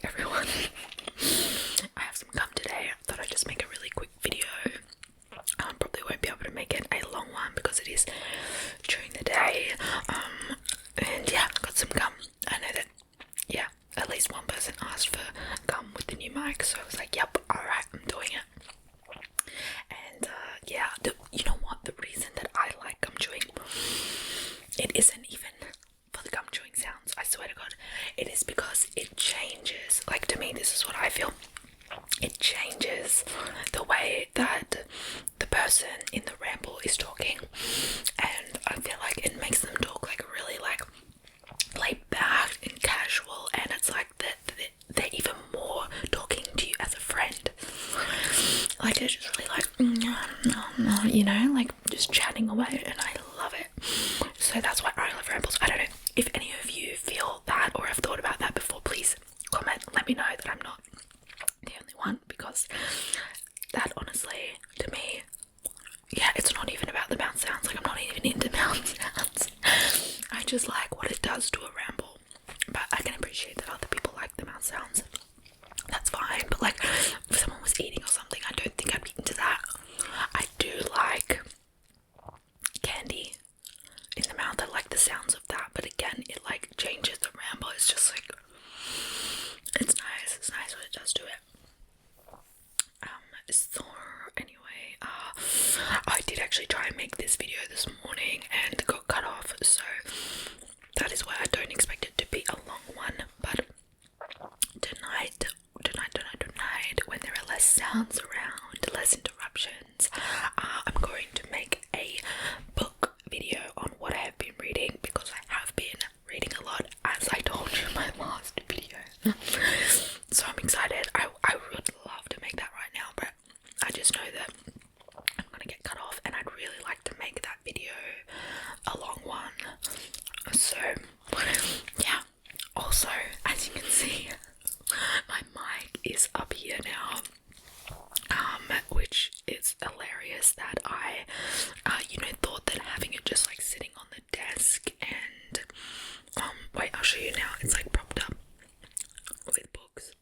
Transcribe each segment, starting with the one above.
everyone. I have some gum today. I thought I'd just make a really quick video. Probably won't be able to make it a long one because it is during the day. And yeah, got some gum. I know that, yeah, at least one person asked for gum with the new mic, so I was like, yep, alright, I'm doing it. And yeah, you know what, the reason that I like gum chewing, it isn't even for the gum chewing sounds, I swear to God. It is because it changes, like, to me, this is what I feel, it changes the way that the person in the ramble is talking, and I feel like it makes them talk like really like laid back and casual, and it's like that they're even more talking to you as a friend. Like they're just really like you know, like just chatting away, and I love it. So that's why I love rambles. I don't know if any of you feel that or have thought about that before. Please comment, let me know that I'm not the only one, because that honestly, to me, yeah, it's not even about the mouth sounds. Like, I'm not even into mouth sounds. I just like what it does to a ramble. But I can appreciate that other people like the mouth sounds. That's fine. But like, if someone was eating or something, I don't think I'd be into that. I do like candy in the mouth. I like the sounds of that. But again, it like changes the ramble. It's just like, it's nice. It's nice what it does to it. So anyway, I did actually try and make this video this morning and got cut off, so that is why I don't expect it to be a long one. But tonight, when there are less sounds around, less interruptions, I'm going to make a book video on what I have been reading, because I have been reading a lot, as I told you in my last video. So I'm excited. I would love to make that right now, but I just know that I'm gonna get cut off, and I'd really like to make that video a long one. So yeah, also, as you can see, my mic is up here now, which is hilarious that I thought that having it just like sitting on the desk and wait, I'll show you now, it's like propped up with books.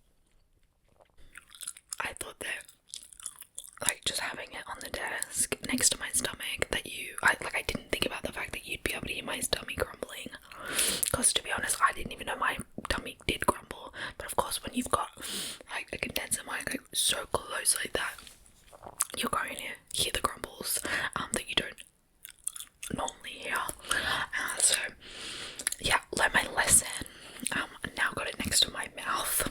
I thought that like just having it on the desk next to my stomach, that I didn't think about the fact that you'd be able to hear my stomach grumbling, because to be honest, I didn't even know my tummy did grumble. But of course, when you've got like a condenser mic like so close like that, you're going to hear the grumbles that you don't normally hear. So yeah, learn my lesson. Now got it next to my mouth.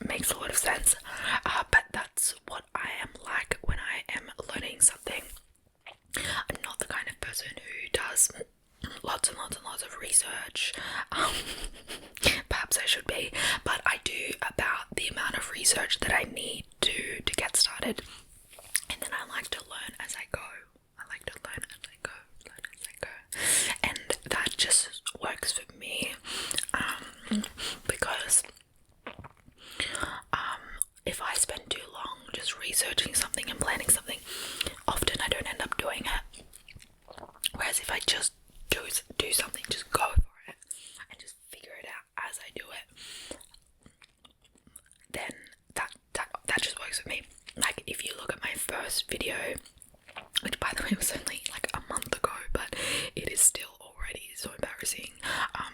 Makes a lot of sense, but that's what I am like when I am learning something. I'm not the kind of person who does lots and lots of research. Perhaps I should be, but I do about the amount of research that I need to get started, and then I like to learn as I go. And that just works for me, because if I spend too long just researching something and planning something, often I don't end up doing it. Whereas if I just do something, just go for it and just figure it out as I do it, then that just works for me. Like, if you look at my first video, which by the way was only like a month ago, but it is still already so embarrassing,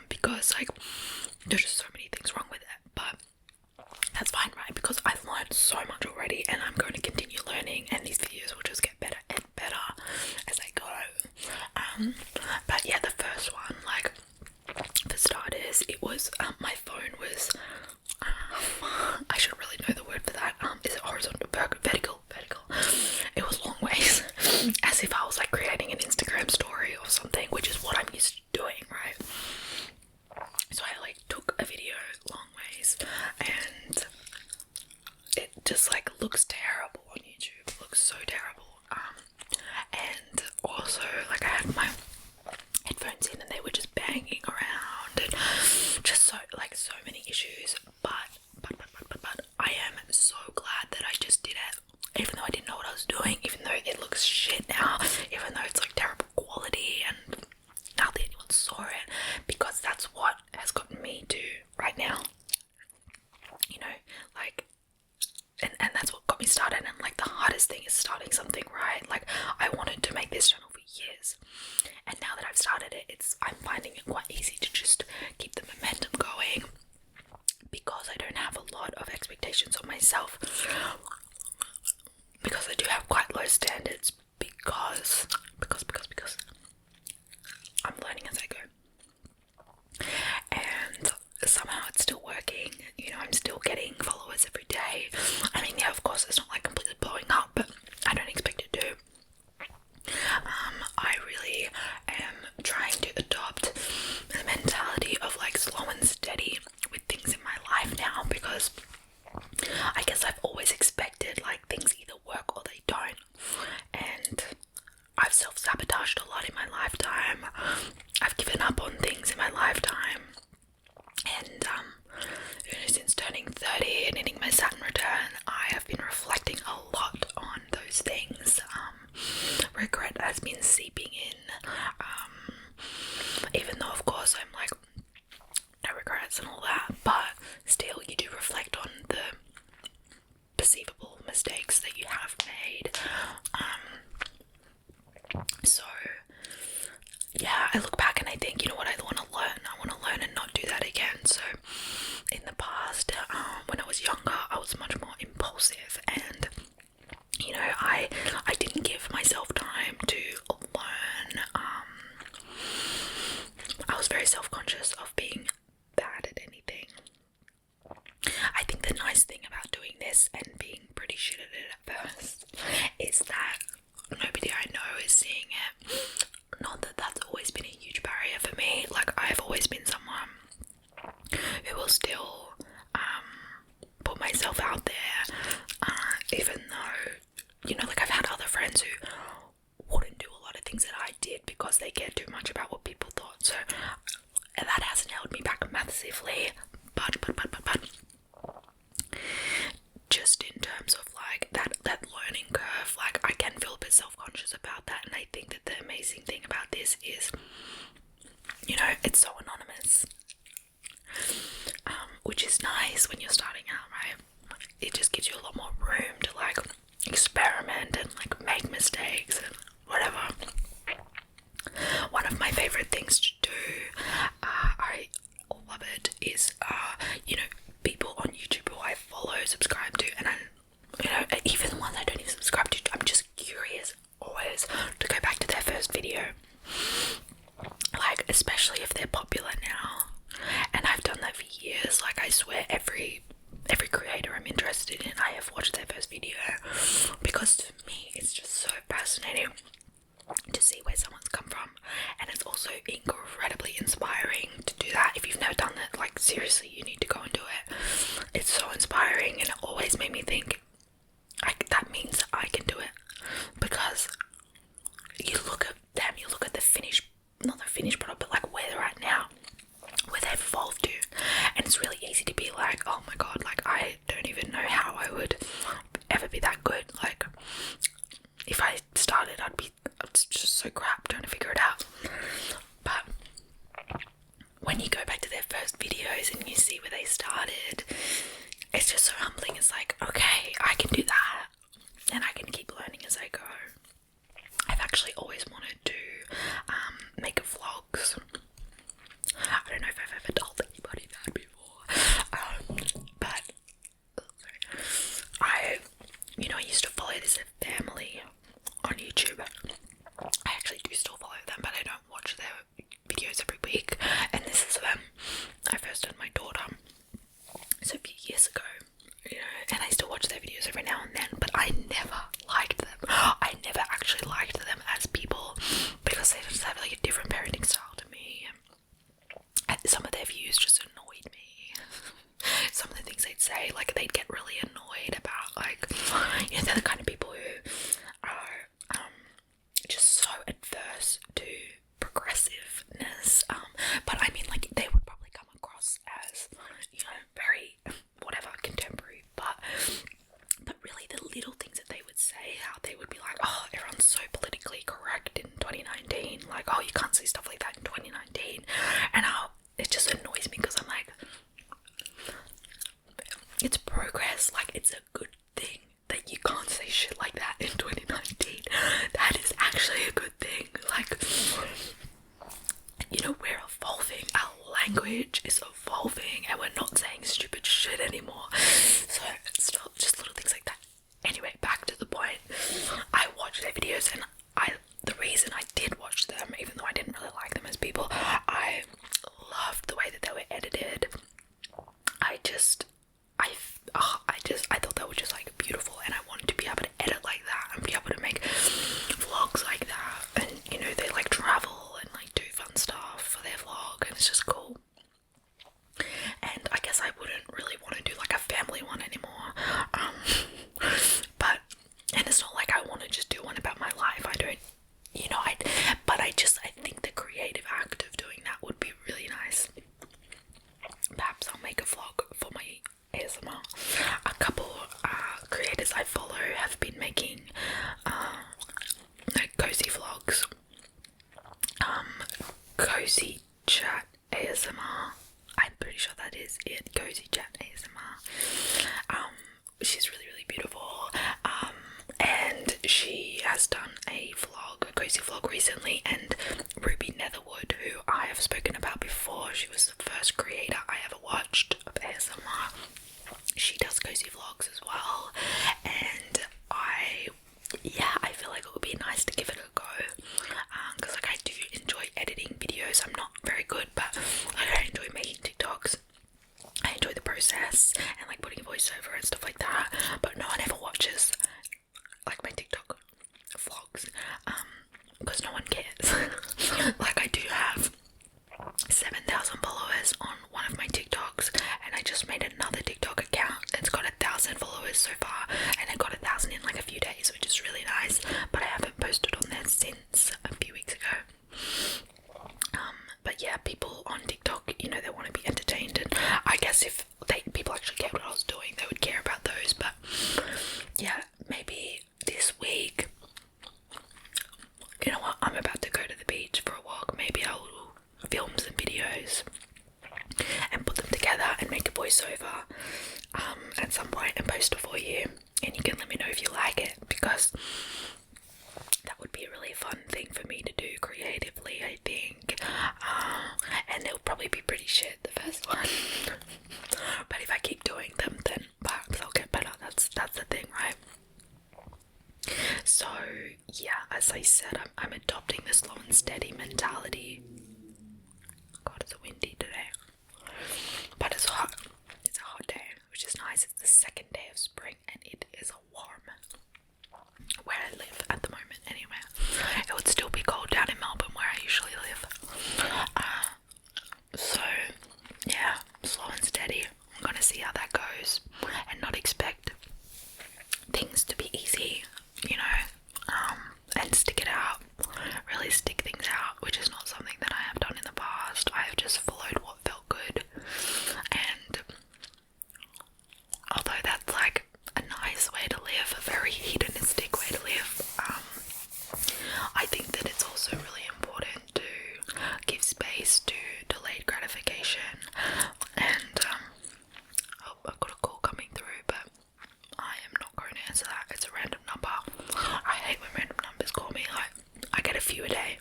because like there's just so many things wrong with it, but that's fine, right? Because I've learned so much already, and I'm going to continue learning, and these videos will just get better and better as I go. But yeah, the first one, like, for starters, it was my phone was I should really know the word for that. Is it horizontal? Vertical. It was long ways, as if I was like creating an Instagram story or something, which is what I'm used to doing, right? So I like took a video long ways, and it just like looks terrible on YouTube. It looks so terrible. first thing is starting something, right? Like, I wanted to make this channel for years, and now that I've started it, I'm finding it quite easy to just keep the momentum going, because I don't have a lot of expectations on myself, because I do have quite low standards, because I'm learning as I go, and somehow it's still working. You know, I'm still getting followers every day. I mean, yeah, of course it's not like completely blowing up, but I don't expect it to. I really am trying to adopt the mentality of like slow and steady with things in my life now, because I guess I've always expected like things either work or they don't, and I've self-sabotaged a lot in my lifetime. I've given up on things in my lifetime, and you know, since turning 30 and hitting my Saturn return, I have been reflecting a lot on those things. Regret has been seeping in, even though of course I'm like, no regrets and all that, but still you do reflect on the perceivable mistakes that you have made. So yeah, I look back and I think, you know what, I want to learn and not do that again. So in the past, when I was younger, I was much more impulsive, and you know, I didn't give myself time to learn. I was very self-conscious of being bad at anything. I think the nice thing about doing this and being pretty shit at it at first is that nobody I know is seeing it. Not that that's always been a huge barrier for me. Like, I've always been someone who will still put myself out there, even though, you know, like I've had other friends who wouldn't do a lot of things that I did because they cared too much about what people thought. So that hasn't held me back massively, but just in terms of like that learning curve, like I can feel a bit self-conscious about that. And I think that the amazing thing about this is, you know, it's so anonymous, which is nice when you're starting out, right? It just gives you a lot more room to like experiment and like make mistakes and whatever. One of my favorite things to do, I love it, is you know, people on YouTube who I follow, subscribe to, and I, you know, even the ones I don't even subscribe to, I'm just curious always to go back to their first video, like especially if they're popular now. And I've done that for years. Like, I swear every creator I'm interested in, I have watched their first video, because to me it's just so fascinating to see where someone's come from, and it's also incredibly inspiring to do that. If you've never done that, like seriously, you need to go and do it. It's so inspiring, and it always made me think, that means that I can do it, because you look at them, you look at the finished, not the finished product, but like where they're at now, where they've evolved to, and it's really easy to be like, oh my god, like I don't even know how I would ever be that good. Like, if I started, I'd just so crap trying to figure it out. But when you go back to their first videos and you see where they started, it's just so humbling. It's like, okay, I can do that, and I can keep learning as I go. I've actually always wanted to make vlogs. I don't know if I've ever told anybody that before, but I used to follow this family on YouTube. I actually do still follow them, but I don't watch their videos every week, and this is them. I first had my daughter, so a few years ago, you know, and I still watch their videos every now and then, but I never liked them. I never actually liked them as people, because they just have like a different parenting style to me. And some of their views just annoyed me. Some of the things they'd say, like, they'd get really annoyed about, like, you know, they're the kind of people who are just so adverse to progressiveness. But I mean, like, they would probably come across as, you know, very whatever, contemporary, but really the little things that they would say, how they would be like, oh, everyone's so politically correct in 2019, like, oh, you can't say stuff like that in 2019, and how it just annoys me, because I'm like, it's progress, like, it's a good thing that you can't say shit like that ASMR. A couple creators I follow have been making like cozy vlogs. Cozy Chat ASMR. I'm pretty sure that is it. Cozy Chat ASMR. She's really, really beautiful. And she has done a cozy vlog recently, and Ruby Netherwood, who I have spoken about before, she was the first creator I ever watched of ASMR. She does cozy vlogs as well, and I feel like it would be nice to give it a go, because like I do enjoy editing videos. I'm not very good, but I enjoy making TikToks. I enjoy the process and like putting a voiceover and stuff like that, but no one ever watches like my TikTok vlogs, because no one cares. Like I do have 7,000 followers on one of my TikToks, and I just made another TikTok account. It's got 1,000 followers so far, and it got 1,000 in like a few days, which is really nice, but I haven't posted on there since a few weeks ago. But yeah, people on TikTok, you know, they want to be entertained, and I guess if people actually cared what I was doing, they would care about those. But yeah, maybe this week, you know what, I'm about to go to the beach for a walk. Maybe I'll film some videos and put them together and make a voiceover at some point and post it for you, and you can let me know if you like it, because that would be a really fun thing for me to do creatively, I think. And it'll probably be pretty shit, the first one. But if I keep doing them, then perhaps I'll get better. That's the thing, right? So yeah, as I said, I'm adopting the slow and steady mentality. God, it's windy today, but it's hot. It's a hot day, which is nice. It's the second day of spring, and it is warm where I live at the moment. Anyway, it would still be cold down in Melbourne, where I usually live. So yeah, slow and steady. I'm gonna see how that goes, and not expect things to be easy, you know, and stick it out, really stick things out, which is not something that I have done in the past. I have just followed what felt good, and although that's like a nice way to live, a very hedonistic way to live, I think that it's also really important to give space to delayed gratification. And oh, I've got a call coming through, but I am not going to answer that. It's a random number. I hate when random numbers call me. Like, I get a few a day,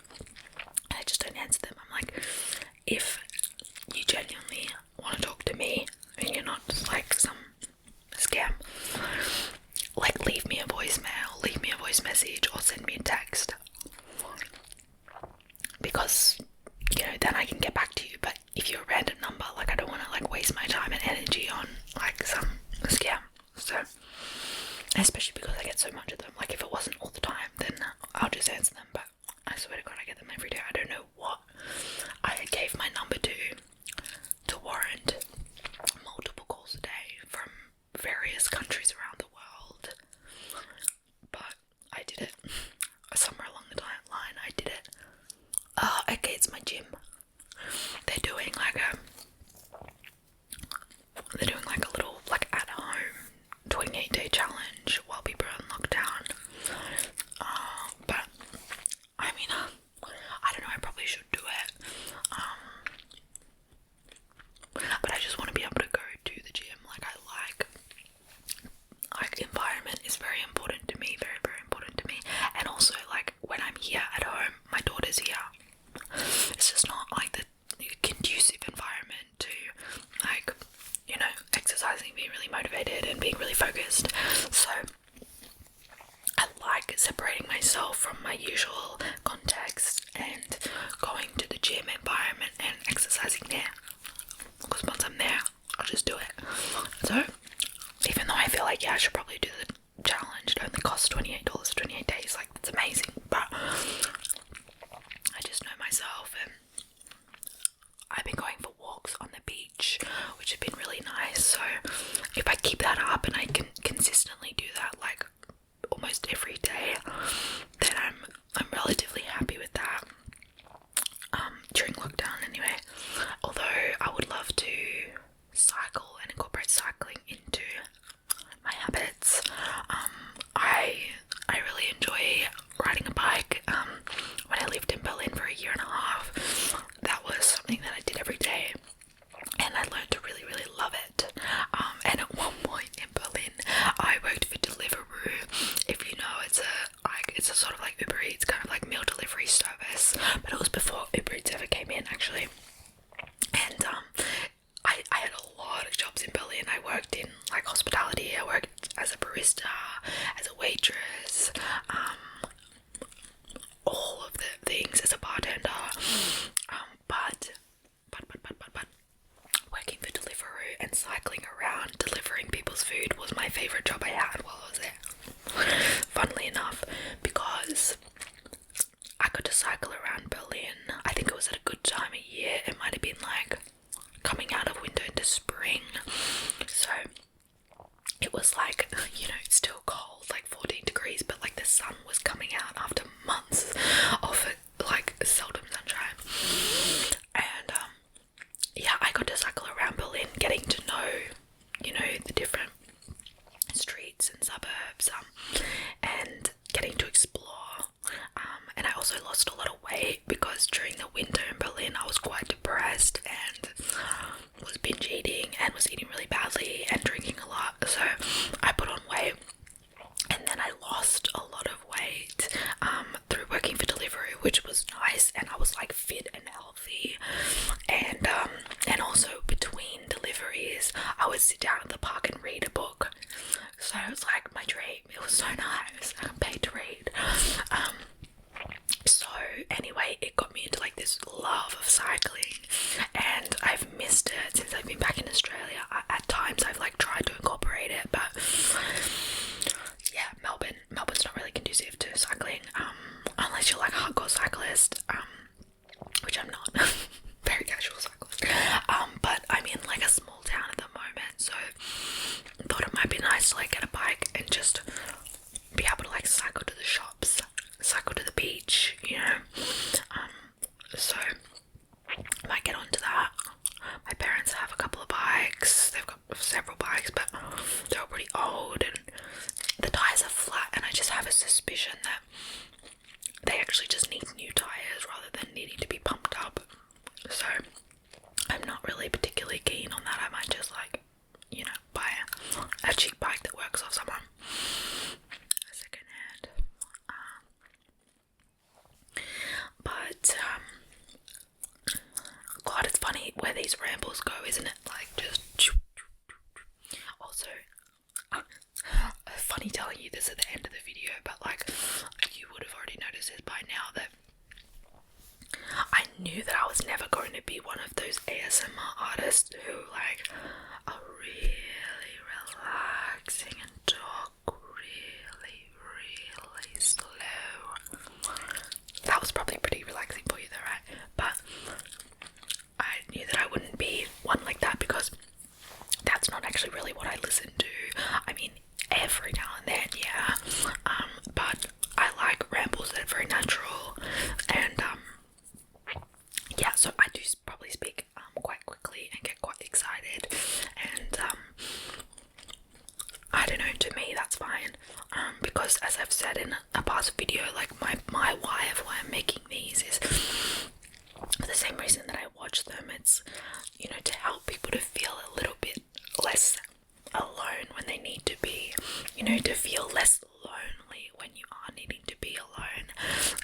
and I just don't answer them. I'm like, if you genuinely want to talk to me, and you're not just like some scam, like leave me a voicemail, leave me a voice message, or send me a text, because you know, then I can get back to you. But if you're a random number, like, I don't want to like waste my time and energy on like some scam. So, especially because I get so much of them. Like, if it wasn't all the time, then I'll just answer them, but I swear to God, I get them every day. I don't know what I gave my number to warrant multiple calls a day from various countries around the world, but I did it. Somewhere along the line, I did it. Okay, it's my gym. They're doing like a little like at home 28-day challenge while people are in lockdown. But I mean, I don't know, I probably should do it. But I just want to be able to go to the gym. Like, I like environment is very important to me, very, very important to me. And also, like, when I'm here at home, my daughter's here. It's just not like the conducive environment to, like, you know, exercising, being really motivated and being really focused. So I like separating myself from my usual context and going to the gym environment and exercising there, because once I'm there, I'll just do it. So even though I feel like, yeah, I should probably do the challenge, it only costs $28 for 28 days, like, that's amazing, but I just know myself, and I've been going for walks on the beach, which have been really nice. So if I keep that up and I can consistently do that like almost every day, then I'm relatively happy with that. During lockdown anyway. Although I would love to cycle and incorporate cycling into barista, as a waitress, all of the things, as a bartender, but working for Deliveroo and cycling around delivering people's food was my favourite job I had while I was there. Funnily enough, because I got to cycle around Berlin. I think it was at a good time of year. It might have been like coming out of winter into spring. So it was like, you know, it's still cold, like 14 degrees, but like the sun was coming out after months of it, like seldom sunshine. And yeah, I got to cycle around Berlin, getting to know, you know, the different streets and suburbs, and getting to explore. And I also lost a lot of weight because during the winter in Berlin I was quite depressed and was binge eating and was eating really badly and drinking a lot. So I put on weight, and then I lost a lot of weight through working for Deliveroo, which was nice, and I was like fit and healthy. And also between deliveries I would sit down at the park and read a book. So it was like my dream. It was so nice. I got paid to read. So anyway, it got me into like this love of cycling, and I've missed it since I've been back in Australia. At times I've like tried to incorporate it, but yeah, Melbourne's not really conducive to cycling, unless you're like a hardcore cyclist, which I'm not. Very casual cyclist. But I'm in like a small town at the moment, so thought it might be nice to like get a bike and just be able to like cycle to the shops, cycle to the beach, you know. So I might get onto that. My parents have a couple of bikes. They've got several bikes, but they're all pretty old and the tires are flat, and I just have a suspicion that they actually just need new tires rather than needing to be pumped up. So I'm not really particularly keen on that. I might just like, you know, buy a cheap bike that works off someone second hand. But God, it's funny where these rambles go, isn't it? Like just also funny telling you this at the end of the video, but like you would have already noticed this by now that I knew that I was never going to be one of those ASMR artists who like are really relaxing and talk really, really slow. That was probably pretty relaxing for you though, right? But I knew that I wouldn't be one like that because that's not actually really what I listen to. I mean, every now and then, yeah. But I like rambles that are very natural, and yeah, so I do probably speak quite quickly and get quite excited, and I don't know, to me that's fine, because as I've said in a past video, like my why of why I'm making these is for the same reason that I watch them. It's, you know, to help people to feel a little bit less alone when they need to be, you know, to feel less lonely when you are needing to be alone.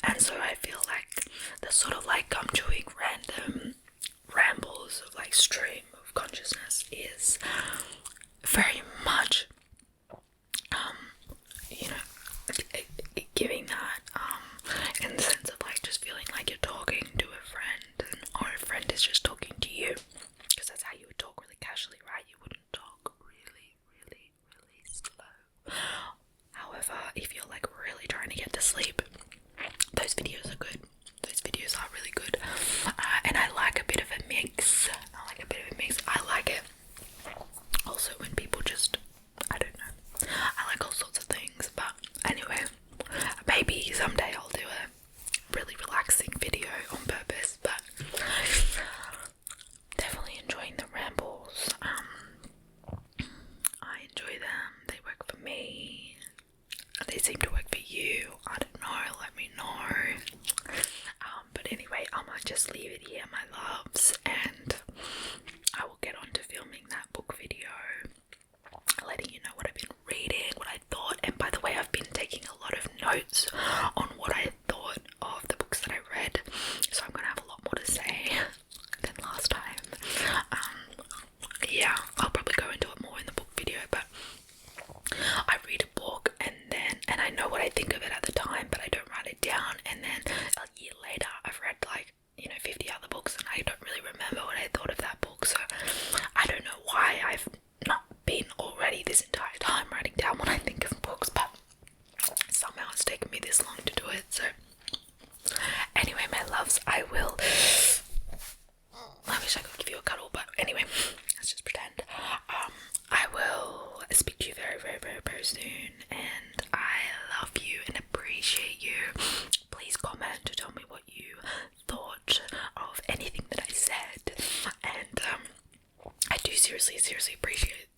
And so I feel like the sort of like doing random rambles of like stream of consciousness is very much you know, giving that in the sense of like just feeling like you're talking to a friend, or a friend is just talking to you, because that's how you would talk really casually, right? You wouldn't talk really, really, really slow. However, if you're like really trying to get to sleep, those videos are good. Those videos are really good. And I like a bit of a mix. I like it also when people just, I don't know, I like all sorts of things. But anyway, maybe someday I'll do a really relaxing video on purpose, but definitely enjoying the rambles. I enjoy them. They work for me. They seem to work for you. I don't know, let me know. But anyway, I might just leave it here, my loves, and I will get on to filming that book video, letting you know what I've been reading, what I thought. And by the way, I've been taking a lot of notes on what I thought of the books that I read, so I'm gonna have a lot more to say than last time. Yeah, I'll probably go into it more in the book video, but I read seriously appreciate